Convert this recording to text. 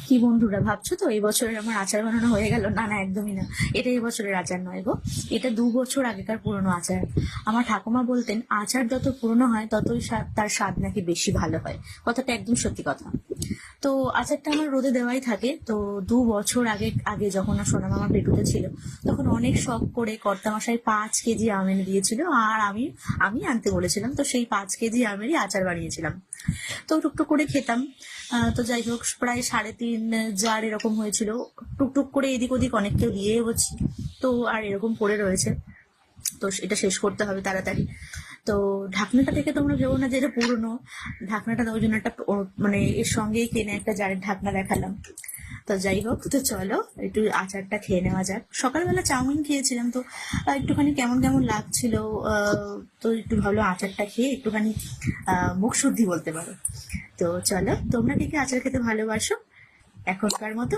কি বন্ধুরা, ভাবছো তো এই বছরের আমার আচার বানানো হয়ে গেল? না না, একদমই না। এটা এই বছরের আচার নয় গো, এটা 2 বছর আগেকার পুরনো আচার। আমার ঠাকুমা বলতেন, আচার যত পুরনো হয় ততই তার স্বাদ নাকি বেশি ভালো হয়। কথাটা একদম সত্যি কথা। তো আচারটা আমার রোদে দেওয়াই থাকে। তো 2 বছর আগে আগে যখন সোনা মামা পেটুতে ছিল, তখন অনেক শখ করে কর্তামশাই 5 কেজি আম এনে দিয়েছিল, আর আমি আমি আনতে বলেছিলাম। তো সেই 5 কেজি আমেরই আচার বানিয়েছিলাম। তো টুকটুক করে খেতাম। তো যাই হোক, প্রায় 3.5 জার এরকম হয়েছিল। টুকটুক করে এদিক ওদিক অনেককেও দিয়ে বলছি। তো আর এরকম পড়ে রয়েছে। তো এটা শেষ করতে হবে তাড়াতাড়ি। তো ঢাকনাটা দেখে তোমরা ভেবো না যে এটা পুরনো। ঢাকনাটা ওই জন্য একটা মানে এর সঙ্গেই কিনে একটা জারের ঢাকনা দেখালাম। তো যাই হোক, তো চলো একটু আচারটা খেয়ে নেওয়া যাক। সকালবেলা চাউমিন খেয়েছিলাম, তো একটুখানি কেমন কেমন লাগছিল। তো একটু ভাবলাম আচারটা খেয়ে একটুখানি মুখ শুদ্ধি বলতে পারো। তো চলো, তোমরা কি কি আচার খেতে ভালোবাসো? এখনকার মতো